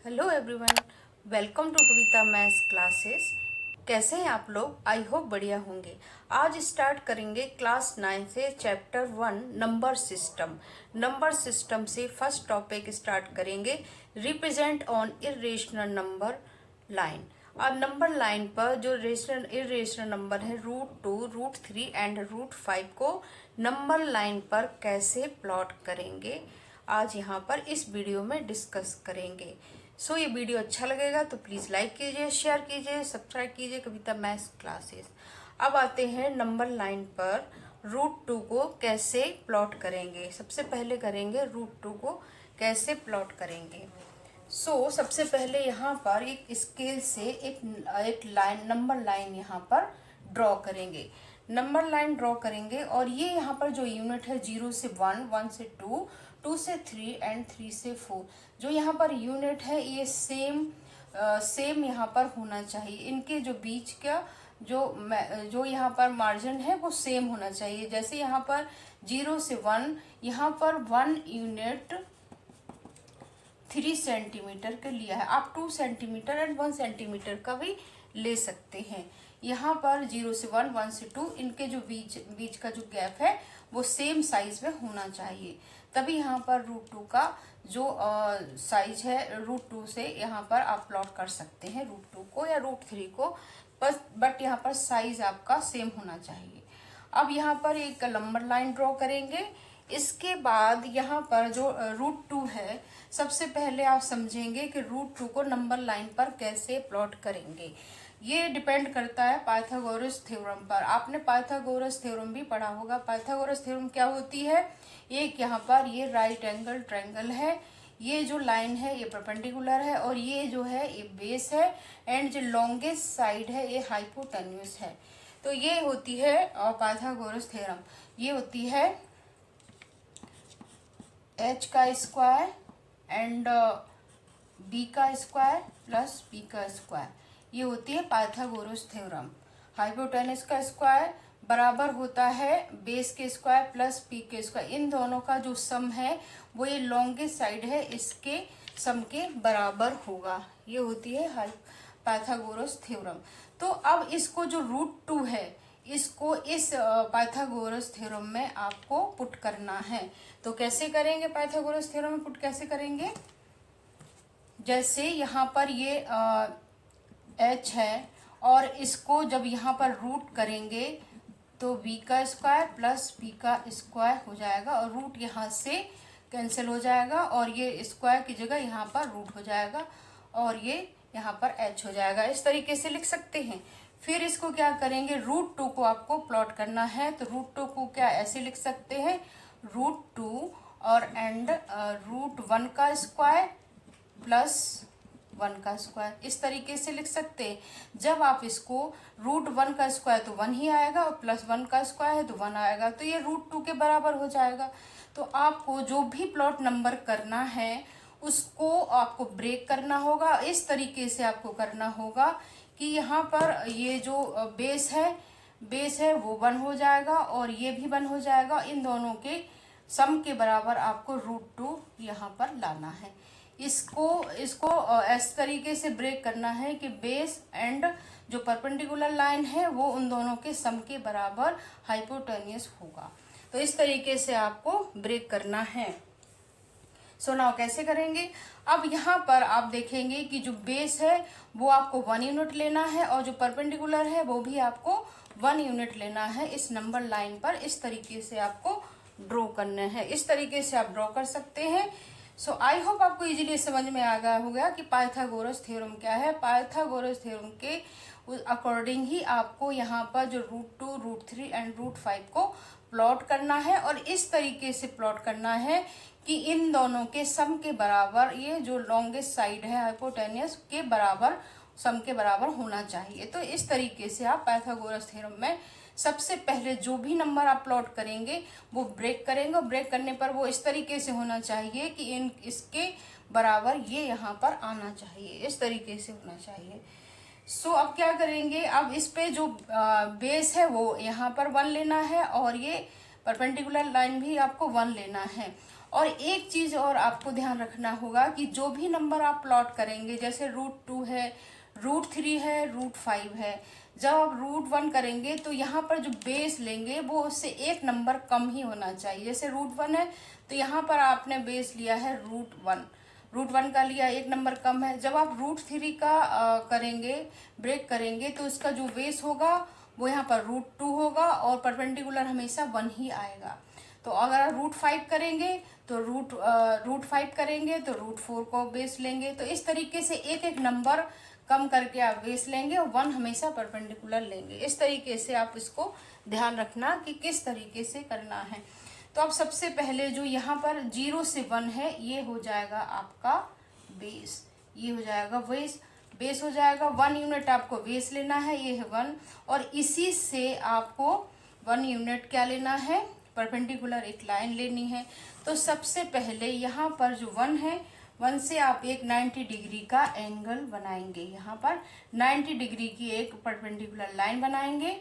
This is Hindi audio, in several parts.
Hello everyone, welcome to Kavita maths classes. कैसे हैं आप लोग? आई होप बढ़िया होंगे। आज स्टार्ट करेंगे क्लास 9 से chapter 1 number system. Number system से फर्स्ट टॉपिक स्टार्ट करेंगे, represent on irrational number line. अब नंबर लाइन पर जो इरेशनल नंबर है √2, √3 एंड √5 को नंबर लाइन पर कैसे प्लॉट करेंगे, आज यहाँ पर इस वीडियो में डिस्कस करेंगे। सो ये वीडियो अच्छा लगेगा तो प्लीज़ लाइक कीजिए, शेयर कीजिए, सब्सक्राइब कीजिए कविता मैथ्स क्लासेस। अब आते हैं नंबर लाइन पर √2 को कैसे प्लॉट करेंगे। सबसे पहले करेंगे √2 को कैसे प्लॉट करेंगे। सबसे पहले यहाँ पर एक स्केल से एक लाइन नंबर लाइन यहाँ पर ड्रॉ करेंगे। नंबर लाइन ड्रॉ करेंगे और ये यहाँ पर जो यूनिट है 0 से 1, 1 से 2, 2 से 3 एंड 3 से 4, जो यहाँ पर यूनिट है ये सेम यहाँ पर होना चाहिए। इनके जो बीच का जो यहाँ पर मार्जिन है वो सेम होना चाहिए। जैसे यहाँ पर 0 से 1, यहाँ पर 1 यूनिट 3 सेंटीमीटर का लिया है। आप 2 सेंटीमीटर एंड 1 सेंटीमीटर का भी ले सकते हैं। यहाँ पर 0 से 1, 1 से 2, इनके जो बीच का जो गैप है वो सेम साइज में होना चाहिए। तभी यहाँ पर √2 का जो साइज है √2 से यहाँ पर आप प्लॉट कर सकते हैं √2 को या √3 को, बट यहाँ पर साइज आपका सेम होना चाहिए। अब यहाँ पर एक नंबर लाइन ड्रॉ करेंगे। इसके बाद यहाँ पर जो √2 है, सबसे पहले आप समझेंगे कि √2 को नंबर लाइन पर कैसे प्लॉट करेंगे। ये डिपेंड करता है पाइथागोरस थ्योरम पर। आपने पाइथागोरस थ्योरम भी पढ़ा होगा। पाइथागोरस थ्योरम क्या होती है? एक यहाँ पर ये राइट एंगल ट्रायंगल है, ये जो लाइन है ये परपेंडिकुलर है और ये जो है ये बेस है एंड जो लॉन्गेस्ट साइड है ये हाइपोटेन्यूस है। तो ये होती है पाइथागोरस थ्योरम। ये होती है h का स्क्वायर एंड b का स्क्वायर प्लस p का स्क्वायर, ये होती है पाइथागोरस थ्योरम। हाइपोटेन्यूस का स्क्वायर बराबर होता है बेस के स्क्वायर प्लस पी के स्क्वायर। इन दोनों का जो सम है वो ये लॉन्गेस्ट साइड है इसके सम के बराबर होगा। ये होती है पाइथागोरस थ्योरम। तो अब इसको जो √2 है इसको इस पाइथागोरस थ्योरम में आपको पुट करना है। तो कैसे करेंगे? पाइथागोरस थ्योरम में पुट कैसे करेंगे? जैसे यहाँ पर ये h है और इसको जब यहाँ पर रूट करेंगे तो v का स्क्वायर प्लस p का स्क्वायर हो जाएगा और रूट यहाँ से कैंसिल हो जाएगा और ये स्क्वायर की जगह यहाँ पर रूट हो जाएगा और ये यहाँ पर h हो जाएगा। इस तरीके से लिख सकते हैं। फिर इसको क्या करेंगे? √2 को आपको प्लॉट करना है तो √2 को क्या ऐसे लिख सकते हैं? √2 और एंड √1 का स्क्वायर प्लस 1 का स्क्वायर, इस तरीके से लिख सकते हैं। जब आप इसको √1 का स्क्वायर तो 1 ही आएगा और प्लस 1 का स्क्वायर है तो 1 आएगा, तो ये √2 के बराबर हो जाएगा। तो आपको जो भी प्लॉट नंबर करना है उसको आपको ब्रेक करना होगा। इस तरीके से आपको करना होगा कि यहाँ पर ये जो बेस है वो 1 हो जाएगा और ये भी 1 हो जाएगा। इन दोनों के सम के बराबर आपको √2 यहाँ पर लाना है। इसको इस तरीके से ब्रेक करना है कि बेस एंड जो परपेंडिकुलर लाइन है वो उन दोनों के सम के बराबर हाइपोटेन्यूस होगा। तो इस तरीके से आपको ब्रेक करना है। नाउ कैसे करेंगे? अब यहाँ पर आप देखेंगे कि जो बेस है वो आपको 1 यूनिट लेना है और जो परपेंडिकुलर है वो भी आपको 1 यूनिट लेना है। इस नंबर लाइन पर इस तरीके से आपको ड्रॉ करना है। इस तरीके से आप ड्रॉ कर सकते हैं। आई होप आपको इजीली समझ में आ गया होगा कि पाइथागोरस थ्योरम क्या है। पाइथागोरस थ्योरम के अकॉर्डिंग ही आपको यहाँ पर जो √2, √3 एंड √5 को प्लॉट करना है और इस तरीके से प्लॉट करना है कि इन दोनों के सम के बराबर ये जो लॉन्गेस्ट साइड है हाइपोटेन्यूस के बराबर सम के बराबर होना चाहिए। तो इस तरीके से आप पाइथागोरस थ्योरम में सबसे पहले जो भी नंबर आप प्लॉट करेंगे वो ब्रेक करेंगे और ब्रेक करने पर वो इस तरीके से होना चाहिए कि इसके बराबर ये यहाँ पर आना चाहिए, इस तरीके से होना चाहिए। अब क्या करेंगे? अब इस पे जो बेस है वो यहाँ पर 1 लेना है और ये परपेंडिकुलर लाइन भी आपको 1 लेना है और एक चीज और आपको ध्यान रखना होगा कि जो भी नंबर आप प्लॉट करेंगे, जैसे √2 है, √3 है, √5 है, जब आप √1 करेंगे तो यहाँ पर जो बेस लेंगे वो उससे एक नंबर कम ही होना चाहिए। जैसे √1 है तो यहाँ पर आपने बेस लिया है √1 का लिया, एक नंबर कम है। जब आप √3 का करेंगे, ब्रेक करेंगे, तो उसका जो बेस होगा वो यहाँ पर √2 होगा और परपेंडिकुलर हमेशा 1 ही आएगा। तो अगर √5 करेंगे तो √5 करेंगे तो √4 को बेस लेंगे। तो इस तरीके से एक एक नंबर कम करके आप बेस लेंगे और 1 हमेशा परपेंडिकुलर लेंगे। इस तरीके से आप इसको ध्यान रखना कि किस तरीके से करना है। तो अब सबसे पहले जो यहाँ पर 0 से 1 है, ये हो जाएगा आपका बेस, ये हो जाएगा बेस हो जाएगा। 1 यूनिट आपको बेस लेना है, ये है 1, और इसी से आपको 1 यूनिट क्या लेना है, परपेंडिकुलर एक लाइन लेनी है। तो सबसे पहले यहाँ पर जो 1 है, 1 से आप एक 90 डिग्री का एंगल बनाएंगे। यहाँ पर 90 डिग्री की एक परपेंडिकुलर लाइन बनाएंगे,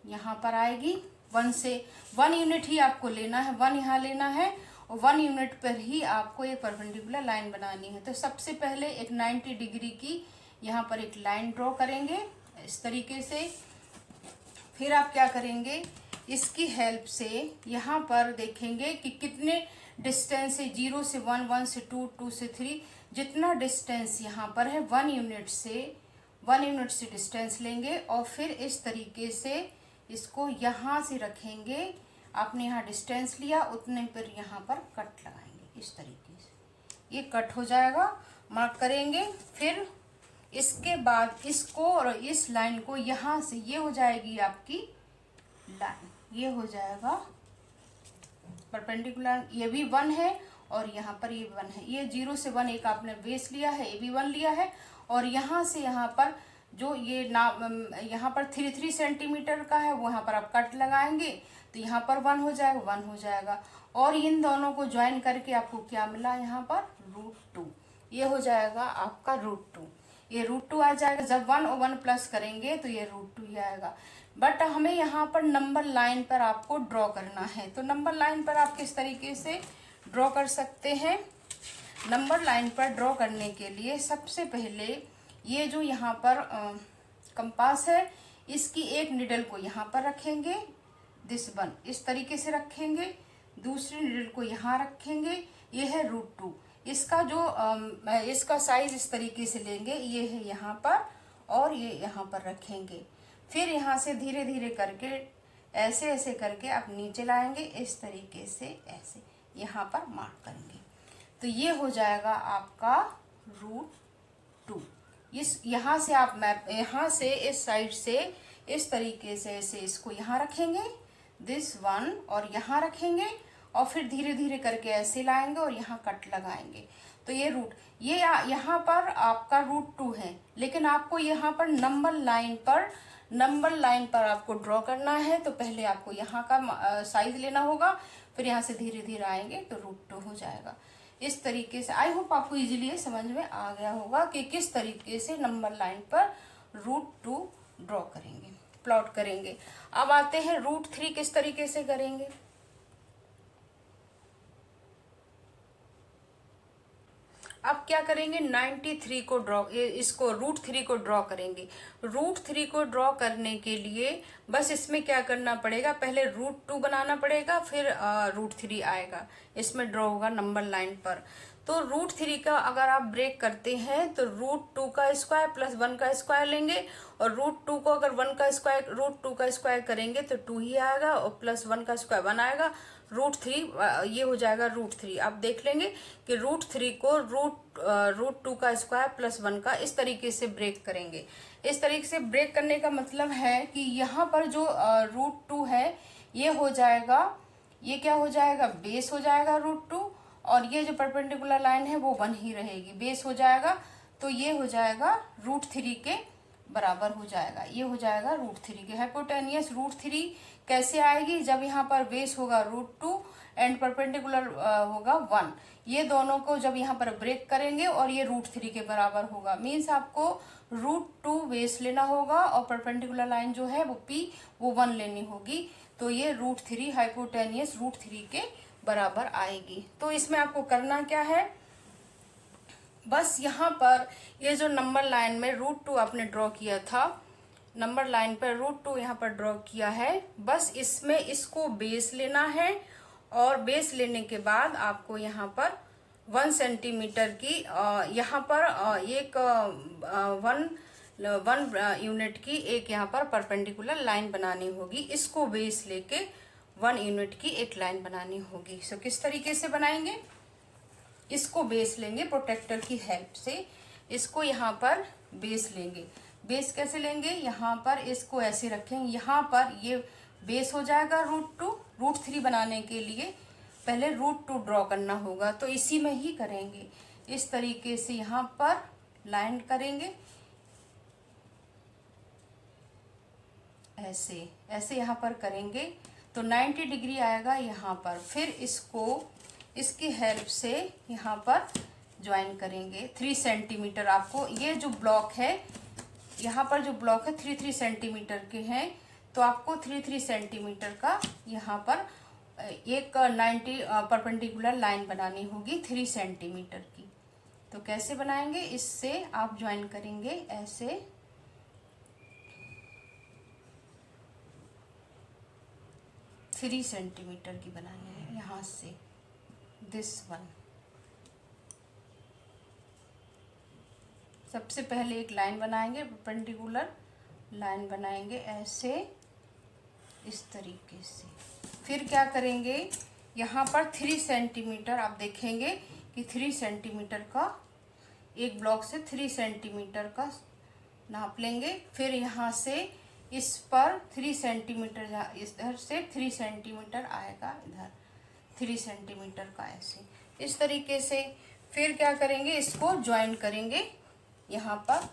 यहाँ पर आएगी। 1 से 1 यूनिट ही आपको लेना है, 1 यहाँ लेना है और 1 यूनिट पर ही आपको एक परपेंडिकुलर लाइन बनानी है। तो सबसे पहले एक 90 डिग्री की यहाँ पर एक लाइन ड्रॉ करेंगे इस तरीके से। फिर आप क्या करेंगे, इसकी हेल्प से यहाँ पर देखेंगे कि कितने डिस्टेंस है, 0 से 1, 1 से 2, 2 से 3, जितना डिस्टेंस यहाँ पर है 1 यूनिट से डिस्टेंस लेंगे और फिर इस तरीके से इसको यहाँ से रखेंगे। आपने यहाँ डिस्टेंस लिया, उतने पर यहाँ पर कट लगाएंगे इस तरीके से, ये कट हो जाएगा, मार्क करेंगे। फिर इसके बाद इसको और इस लाइन को यहाँ से, ये हो जाएगी आपकी लाइन, ये हो जाएगा परपेंडिकुलर, ये भी 1 है और यहाँ पर ये 1 है। ये 0 से 1 एक आपने बेस लिया है, ये भी 1 लिया है, और यहाँ से यहाँ पर जो ये यहाँ पर 3 सेंटीमीटर का है, वो यहाँ पर आप कट लगाएंगे तो यहाँ पर 1 हो जाएगा, 1 हो जाएगा। और इन दोनों को ज्वाइन करके आपको क्या मिला, यहाँ पर √2, ये हो जाएगा आपका √2, ये √2 आ जाएगा। जब 1 और 1 प्लस करेंगे तो ये √2 ही आएगा। बट हमें यहाँ पर नंबर लाइन पर आपको ड्रॉ करना है। तो नंबर लाइन पर आप किस तरीके से ड्रॉ कर सकते हैं, नंबर लाइन पर ड्रॉ करने के लिए सबसे पहले ये जो यहाँ पर कंपास है, इसकी एक निडल को यहाँ पर रखेंगे, दिस 1 इस तरीके से रखेंगे, दूसरी निडल को यहाँ रखेंगे, ये है √2। इसका जो इसका साइज इस तरीके से लेंगे, ये है यहाँ पर और ये यहाँ पर रखेंगे। फिर यहाँ से धीरे धीरे करके ऐसे ऐसे करके आप नीचे लाएंगे, इस तरीके से ऐसे यहाँ पर मार्क करेंगे। तो ये हो जाएगा आपका √2। इस यहाँ से आप मैप, यहाँ से इस साइड से इस तरीके से ऐसे इसको यहाँ रखेंगे, दिस 1, और यहाँ रखेंगे और फिर धीरे धीरे करके ऐसे लाएंगे और यहाँ कट लगाएंगे। तो ये ये यहाँ पर आपका √2 है, लेकिन आपको यहाँ पर नंबर लाइन पर आपको ड्रॉ करना है। तो पहले आपको यहाँ का साइज लेना होगा, फिर यहाँ से धीरे धीरे आएंगे तो √2 हो जाएगा। इस तरीके से आई होप आपको इजीली समझ में आ गया होगा कि किस तरीके से नंबर लाइन पर √2 ड्रॉ करेंगे, प्लॉट करेंगे। अब आते हैं √3 किस तरीके से करेंगे। अब क्या करेंगे, 93 को ड्रॉ, इसको √3 को ड्रॉ करेंगे। √3 को ड्रॉ करने के लिए बस इसमें क्या करना पड़ेगा, पहले √2 बनाना पड़ेगा, फिर √3 आएगा, इसमें ड्रॉ होगा नंबर लाइन पर। तो √3 का अगर आप ब्रेक करते हैं तो √2 का स्क्वायर प्लस 1 का स्क्वायर लेंगे, और √2 को अगर 1 का स्क्वायर √2 का स्क्वायर करेंगे तो 2 ही आएगा, और प्लस 1 का स्क्वायर 1 आएगा, √3 ये हो जाएगा √3। आप देख लेंगे कि √3 को √2 का स्क्वायर प्लस 1 का इस तरीके से ब्रेक करेंगे। इस तरीके से ब्रेक करने का मतलब है कि यहाँ पर जो √2 है ये हो जाएगा, ये क्या हो जाएगा, बेस हो जाएगा √2, और ये जो परपेंडिकुलर लाइन है वो 1 ही रहेगी, बेस हो जाएगा। तो ये हो जाएगा √3 के बराबर हो जाएगा, ये हो जाएगा √3 के। हाइपोटेनियस √3 कैसे आएगी, जब यहाँ पर बेस होगा √2 एंड परपेंडिकुलर होगा 1, ये दोनों को जब यहाँ पर ब्रेक करेंगे और ये √3 के बराबर होगा। मीन्स आपको √2 बेस लेना होगा और परपेंडिकुलर लाइन जो है वो P वो 1 लेनी होगी। तो ये √3 हाइपोटेनियस √3 के बराबर आएगी। तो इसमें आपको करना क्या है, बस यहाँ पर ये जो नंबर लाइन में √2 आपने ड्रॉ किया था, नंबर लाइन पर √2 यहाँ पर ड्रॉ किया है, बस इसमें इसको बेस लेना है और बेस लेने के बाद आपको यहाँ पर 1 सेंटीमीटर की यहाँ पर एक 1 यूनिट की एक यहाँ पर परपेंडिकुलर लाइन बनानी होगी। इसको बेस लेके 1 यूनिट की एक लाइन बनानी होगी। सो किस तरीके से बनाएंगे, इसको बेस लेंगे प्रोटेक्टर की हेल्प से, इसको यहाँ पर बेस लेंगे। बेस कैसे लेंगे, यहाँ पर इसको ऐसे रखेंगे, यहाँ पर ये बेस हो जाएगा √2। √3 बनाने के लिए पहले √2 ड्रॉ करना होगा, तो इसी में ही करेंगे। इस तरीके से यहाँ पर लाइन करेंगे, ऐसे ऐसे यहाँ पर करेंगे तो 90 डिग्री आएगा यहाँ पर। फिर इसको इसकी हेल्प से यहाँ पर ज्वाइन करेंगे 3 सेंटीमीटर। आपको ये जो ब्लॉक है, यहाँ पर जो ब्लॉक है 3 सेंटीमीटर के हैं, तो आपको 3 सेंटीमीटर का यहाँ पर एक 90 परपेंडिकुलर लाइन बनानी होगी 3 सेंटीमीटर की। तो कैसे बनाएंगे, इससे आप ज्वाइन करेंगे ऐसे, 3 सेंटीमीटर की बनानी है यहाँ से, दिस वन। सबसे पहले एक लाइन बनाएंगे, परपेंडिकुलर लाइन बनाएंगे ऐसे, इस तरीके से। फिर क्या करेंगे, यहाँ पर 3 सेंटीमीटर आप देखेंगे कि 3 सेंटीमीटर का एक ब्लॉक से 3 सेंटीमीटर का नाप लेंगे। फिर यहाँ से इस पर 3 सेंटीमीटर, इधर से 3 सेंटीमीटर आएगा, इधर 3 सेंटीमीटर का ऐसे, इस तरीके से। फिर क्या करेंगे, इसको ज्वाइन करेंगे, यहाँ पर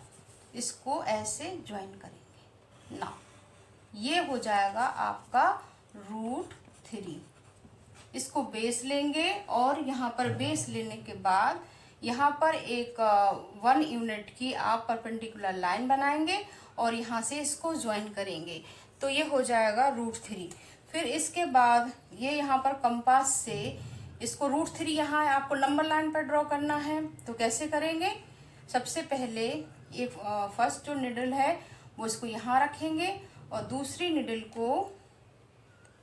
इसको ऐसे ज्वाइन करेंगे ना, ये हो जाएगा आपका √3। इसको बेस लेंगे और यहाँ पर बेस लेने के बाद यहाँ पर एक 1 यूनिट की आप परपेंडिकुलर लाइन बनाएंगे और यहाँ से इसको ज्वाइन करेंगे, तो ये हो जाएगा √3। फिर इसके बाद ये यहाँ पर कंपास से इसको √3 यहाँ आपको नंबर लाइन पर ड्रॉ करना है। तो कैसे करेंगे, सबसे पहले एक फर्स्ट जो निडल है वो इसको यहाँ रखेंगे और दूसरी निडल को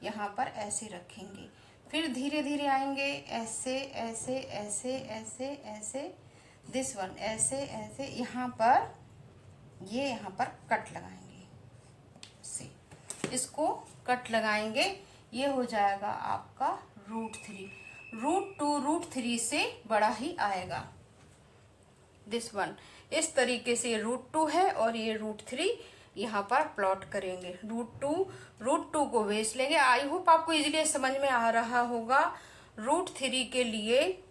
यहाँ पर ऐसे रखेंगे। फिर धीरे धीरे आएंगे ऐसे ऐसे ऐसे ऐसे ऐसे, दिस वन ऐसे ऐसे, यहाँ पर ये यहाँ पर कट लगाएंगे से, इसको कट लगाएंगे, ये हो जाएगा आपका √3। √2 √3 से बड़ा ही आएगा, दिस वन। इस तरीके से √2 है और ये √3 यहाँ पर प्लॉट करेंगे। √2 को बेस लेंगे। आई होप आपको इजीली समझ में आ रहा होगा। √3 के लिए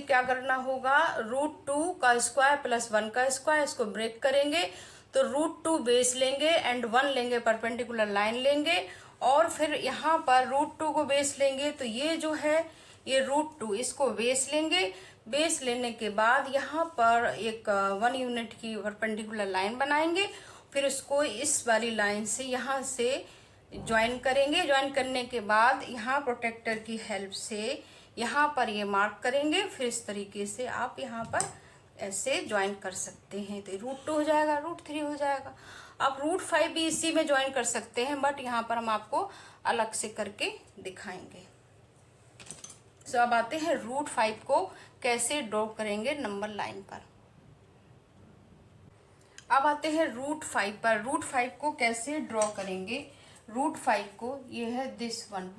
क्या करना होगा, √2 का स्क्वायर प्लस 1 का स्क्वायर, इसको ब्रेक करेंगे तो √2 बेस लेंगे एंड 1 लेंगे, परपेंडिकुलर लाइन लेंगे और फिर यहाँ पर √2 को बेस लेंगे, तो ये जो है ये √2, इसको बेस लेंगे। बेस लेने के बाद यहाँ पर एक 1 यूनिट की परपेंडिकुलर लाइन बनाएंगे, फिर उसको इस वाली लाइन से यहाँ से ज्वाइन करेंगे। ज्वाइन करने के बाद यहाँ प्रोटेक्टर की हेल्प से यहाँ पर ये मार्क करेंगे। फिर इस तरीके से आप यहाँ पर ऐसे ज्वाइन कर सकते हैं, तो √2 हो जाएगा, √3 हो जाएगा। आप √5 भी इसी में ज्वाइन कर सकते हैं, बट यहाँ पर हम आपको अलग से करके दिखाएंगे। तो अब आते हैं √5 को कैसे ड्रॉ करेंगे नंबर लाइन पर। अब आते हैं √5 पर। √5 को कैसे ड्रॉ करेंगे, √5 को, ये है दिस वन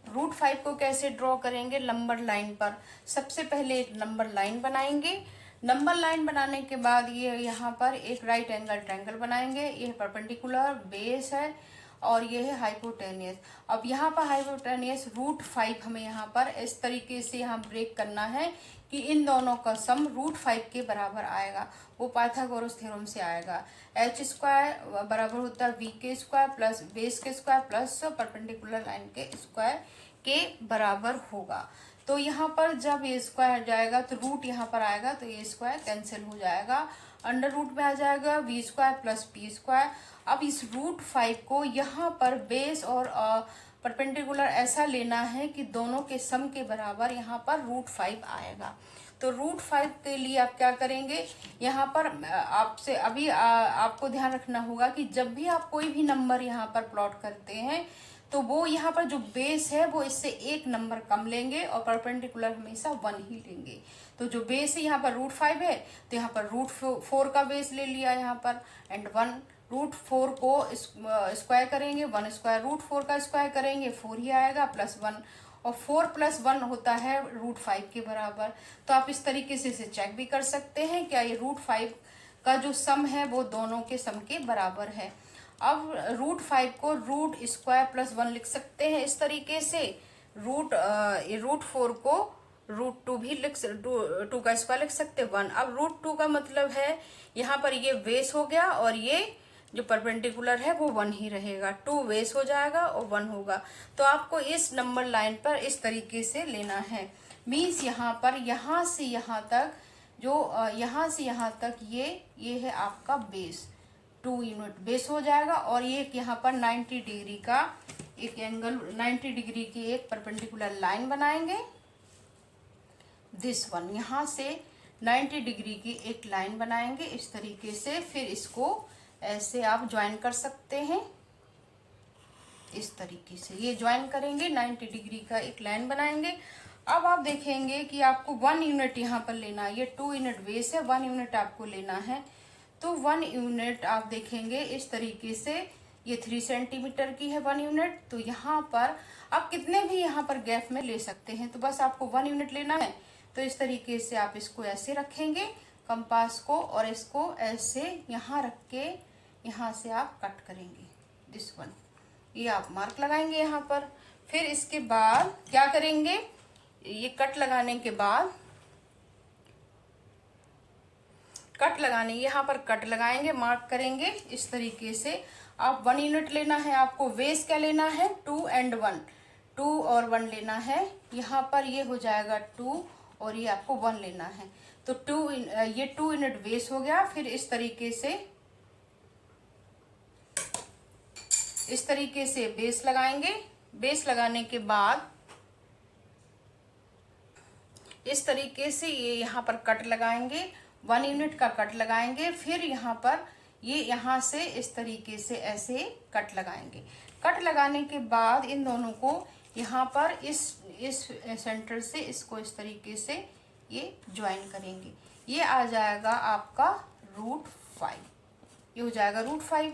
√5 को कैसे ड्रॉ करेंगे नंबर लाइन पर। सबसे पहले एक नंबर लाइन बनाएंगे। नंबर लाइन बनाने के बाद ये यहाँ पर एक राइट एंगल ट्रायंगल बनाएंगे। ये परपेंडिकुलर बेस है और ये है हाइपोटेनियस। अब यहाँ पर हाइपोटेनियस √5 हमें यहाँ पर इस तरीके से यहाँ ब्रेक करना है कि इन दोनों का सम √5 के बराबर आएगा। वो पाइथागोरस थ्योरम से आएगा। h² बराबर होता है v² प्लस बेस के स्क्वायर प्लस परपेंडिकुलर लाइन के स्क्वायर के बराबर होगा। तो यहाँ पर जब ये स्क्वायर जाएगा तो रूट यहाँ पर आएगा, तो ये स्क्वायर कैंसिल हो जाएगा, अंडर रूट में आ जाएगा v² प्लस p²। अब इस √5 को यहाँ पर बेस और परपेंडिकुलर ऐसा लेना है कि दोनों के सम के बराबर यहाँ पर √5 आएगा। तो √5 के लिए आप क्या करेंगे, यहाँ पर आपसे अभी आपको ध्यान रखना होगा कि जब भी आप कोई भी नंबर यहाँ पर प्लॉट करते हैं तो वो यहाँ पर जो बेस है वो इससे एक नंबर कम लेंगे और परपेंडिकुलर हमेशा 1 ही लेंगे। तो जो बेस है यहाँ पर √5 है तो यहाँ पर √4 का बेस ले लिया यहाँ पर, एंड 1 √4 को स्क्वायर करेंगे, 1 स्क्वायर √4 का स्क्वायर करेंगे 4 ही आएगा, +1, और 4 + 1 होता है √5 के बराबर। तो आप इस तरीके से इसे चेक भी कर सकते हैं क्या ये √5 का जो सम है वो दोनों के सम के बराबर है। अब √5 को √² + 1 लिख सकते हैं इस तरीके से, √4 को √2 भी √2 का स्क्वायर लिख सकते हैं 1। अब √2 का मतलब है यहाँ पर ये बेस हो गया और ये जो परपेंडिकुलर है वो 1 ही रहेगा, 2 बेस हो जाएगा और 1 होगा। तो आपको इस नंबर लाइन पर इस तरीके से लेना है। मीन्स यहाँ पर यहाँ से यहाँ तक जो यहाँ से यहाँ तक ये है आपका बेस, 2 यूनिट बेस हो जाएगा, और ये यहाँ पर 90 डिग्री का एक एंगल, 90 डिग्री की एक परपेंडिकुलर लाइन बनाएंगे, दिस वन। यहाँ से 90 डिग्री की एक लाइन बनाएंगे इस तरीके से, फिर इसको ऐसे आप ज्वाइन कर सकते हैं इस तरीके से, ये ज्वाइन करेंगे, 90 डिग्री का एक लाइन बनाएंगे। अब आप देखेंगे कि आपको 1 यूनिट यहाँ पर लेना है, ये 2 यूनिट बेस है, 1 यूनिट आपको लेना है। तो 1 यूनिट आप देखेंगे इस तरीके से, ये 3 सेंटीमीटर की है 1 यूनिट। तो यहाँ पर आप कितने भी यहाँ पर गैप में ले सकते हैं, तो बस आपको 1 यूनिट लेना है। तो इस तरीके से आप इसको ऐसे रखेंगे कंपास को, और इसको ऐसे यहाँ रख के यहाँ से आप कट करेंगे, दिस वन, ये आप मार्क लगाएंगे यहाँ पर। फिर इसके बाद क्या करेंगे, ये कट लगाने के बाद यहाँ पर कट लगाएंगे, मार्क करेंगे इस तरीके से। आप 1 यूनिट लेना है, आपको बेस क्या लेना है, 2 और 1, 2 और 1 लेना है। यहाँ पर ये हो जाएगा 2 और ये आपको 1 लेना है। तो 2 यूनिट बेस हो गया। फिर इस तरीके से बेस लगाएंगे। बेस लगाने के बाद इस तरीके से ये यहाँ पर कट लगाएंगे, 1 यूनिट का कट लगाएंगे। फिर यहाँ पर ये यहाँ से इस तरीके से ऐसे कट लगाएंगे। कट लगाने के बाद इन दोनों को यहाँ पर इस सेंटर से इसको इस तरीके से ये ज्वाइन करेंगे, ये आ जाएगा आपका √5, ये हो जाएगा √5।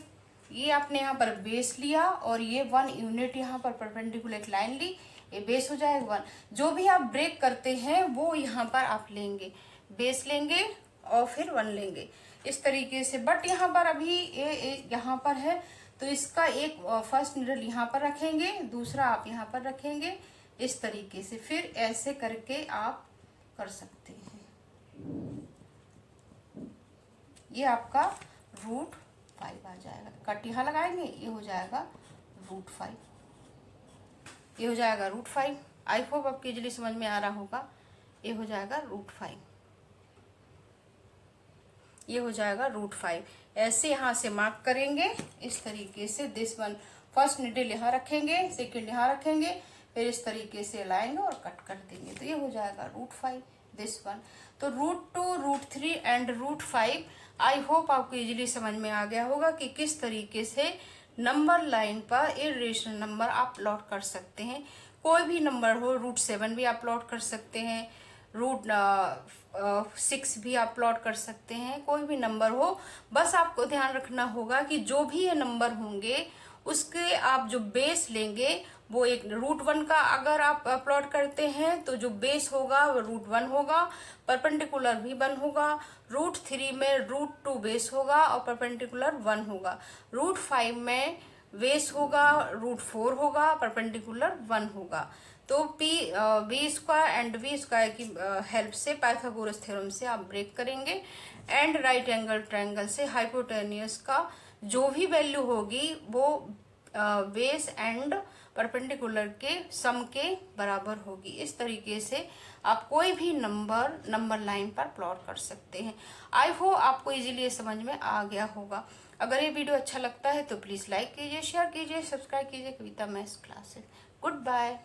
ये आपने यहाँ पर बेस लिया और ये 1 यूनिट यहाँ पर परपेंडिकुलर लाइन ली, ये बेस हो जाएगा 1। जो भी आप ब्रेक करते हैं वो यहाँ पर आप लेंगे, बेस लेंगे और फिर 1 लेंगे इस तरीके से। बट यहाँ पर अभी ये यहाँ पर है तो इसका एक फर्स्ट नीडल यहाँ पर रखेंगे, दूसरा आप यहाँ पर रखेंगे इस तरीके से। फिर ऐसे करके आप कर सकते हैं, ये आपका √5 आ जाएगा। कट यहाँ लगाएंगे, ये हो जाएगा √5, ये हो जाएगा √5। आई होप आपको इजीली समझ में आ रहा होगा। ये हो जाएगा √5, ये हो जाएगा √5। ऐसे यहाँ से मार्क करेंगे इस तरीके से, दिस वन। फर्स्ट नीडल यहाँ रखेंगे, सेकंड यहाँ रखेंगे, फिर इस तरीके से लाएंगे और कट कर देंगे, तो ये हो जाएगा √5, दिस वन। तो √2, √3 एंड √5। आई होप आपको इजीली समझ में आ गया होगा कि किस तरीके से नंबर लाइन पर इर्रेशनल नंबर आप प्लॉट कर सकते हैं। कोई भी नंबर हो, √7 भी आप प्लॉट कर सकते हैं, √6 भी आप प्लॉट कर सकते हैं, कोई भी नंबर हो। बस आपको ध्यान रखना होगा कि जो भी ये नंबर होंगे उसके आप जो बेस लेंगे वो एक √1 का अगर आप प्लॉट करते हैं तो जो बेस होगा वो √1 होगा, परपेंडिकुलर भी 1 होगा। √3 में √2 बेस होगा और परपेंडिकुलर 1 होगा। √5 में बेस होगा, √4 होगा, परपेंडिकुलर 1 होगा। तो b² एंड v² की हेल्प से पाइथागोरस थ्योरम से आप ब्रेक करेंगे, एंड राइट एंगल ट्रायंगल से हाइपोटेन्यूस का जो भी वैल्यू होगी वो बेस एंड परपेंडिकुलर के सम के बराबर होगी। इस तरीके से आप कोई भी नंबर लाइन पर प्लॉट कर सकते हैं। आई होप आपको इजीली समझ में आ गया होगा। अगर ये वीडियो अच्छा लगता है तो प्लीज़ लाइक कीजिए, शेयर कीजिए, सब्सक्राइब कीजिए Kavita maths classes. Good bye.